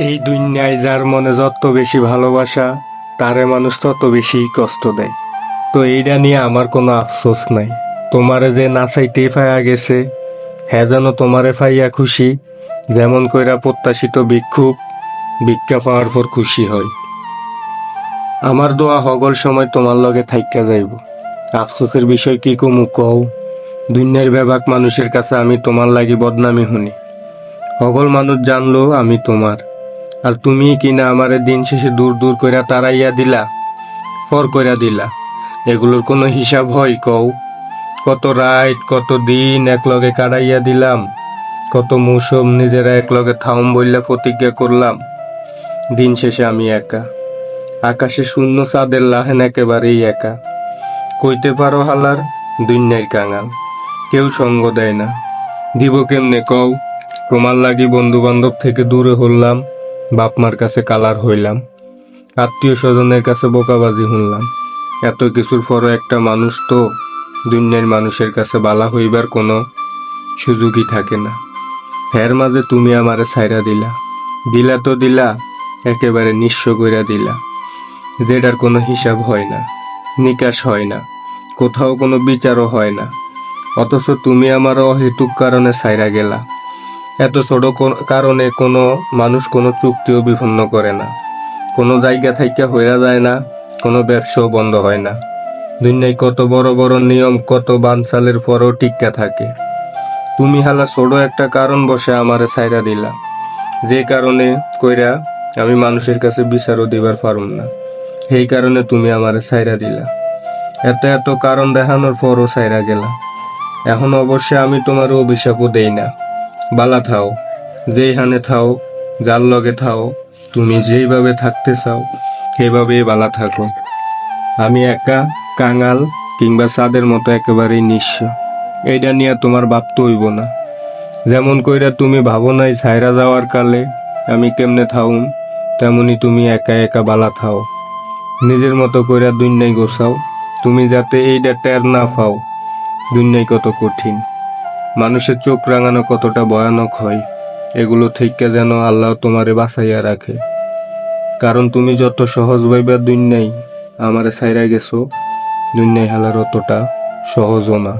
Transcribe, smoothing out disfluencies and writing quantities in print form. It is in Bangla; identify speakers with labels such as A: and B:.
A: এই দুনিয়ায় যার মনে যত বেশি ভালোবাসা তারে মানুষ তত বেশি কষ্ট দেয়। তো এইটা নিয়ে আমার কোনো আফসোস নাই। তোমারে যে না চাইতেই পাইয়া গেছে, হ্যাঁ যেন তোমারে পাইয়া খুশি, যেমন কইরা প্রত্যাশিত ভিক্ষা পাওয়ার পর খুশি হয়। আমার দোয়া হগল সময় তোমার লগে থাইকা যাইব। আফসোসের বিষয় কি কমু কও, দুনিয়ার বেবাক মানুষের কাছে আমি তোমার লাগি বদনামি শুনি। হগল মানুষ জানলো আমি তোমার, আর তুমি কিনা আমারে দিন শেষে দূর দূর কইরা তাড়াইয়া দিলা, ফর কইরা দিলা। এগুলোর কোনো হিসাব হয় কও? কত রাত কত দিন একলগে কাটাইয়া দিলাম, কত মৌসুম নিজেরা একলগে থাউম বইলা প্রতিজ্ঞা করলাম। দিন শেষে আমি একা, আকাশে শূন্য চাঁদের লাহেন একেবারেই একা। কইতে পারো হালার দুনিয়ার কাঙাল, কেউ সঙ্গ দেয় না, দিব কেমনে কও? তোমার লাগি বন্ধু বান্ধব থেকে দূরে হলাম, বাপ মার কাছে কালার হইলাম, আত্মীয় স্বজনের কাছে বোকাবাজি শুনলাম। এত কিছুর পরও একটা মানুষ তো দুনিয়ার মানুষের কাছে বালা হইবার কোনো সুযোগই থাকে না। এর মাঝে তুমি আমারে ছাইরা দিলা, দিলা তো দিলা, একেবারে নিঃস্ব কইরা দিলা, যেটার কোনো হিসাব হয় না, নিকাশ হয় না, কোথাও কোনো বিচারও হয় না। অথচ তুমি আমার অহেতুক কারণে ছাইরা গেলা। এত ছোট কারণে কোনো মানুষ কোনো চুক্তিও বিপন্ন করে না, কোনো জায়গা থাইকা হইয়া যায় না, কোনো ব্যবসাও বন্ধ হয় না। দুনিয়ায় কত বড় বড় নিয়ম কত বানচালের পরও টিক্কা থাকে। তুমি হালা ছোট একটা কারণ বসে আমারে ছাইরা দিলা, যে কারণে কইরা আমি মানুষের কাছে বিচারও দিবার পারুম না। সেই কারণে তুমি আমারে ছাইরা দিলা, এত এত কারণ দেখানোর পরও ছাইরা গেলা। এখন অবশ্যই আমি তোমার অভিশাপও দেই না। বালা থাও, যেইখানে থাও, যার লগে থাও, তুমি যেইভাবে থাকতে চাও সেইভাবেই বালা থাকো। আমি একা, কাঙাল কিংবা চাঁদের মতো একেবারেই নিঃস্ব, এইটা নিয়ে তোমার ভাবতে হইব না। যেমন কইরা তুমি ভাবো নাই ছাইরা যাওয়ার কালে আমি কেমনে থাউম, তেমনি তুমি একা একা বালা থাও। নিজের মতো কইরা দুনিয়ায় গোছাও, তুমি যাতে এইটা টের না পাও দুনিয়ায় কত কঠিন, মানুষের চোখ রাঙানো কতটা ভয়ানক হয়। এগুলো থেকে যেন আল্লাহ তোমারে বাঁচাইয়া রাখে। কারণ তুমি যত সহজ ভাইবা দুনিয়ায় আমারে ছাইরা গেছো, দুনিয়ায় হালার অতটা সহজও না।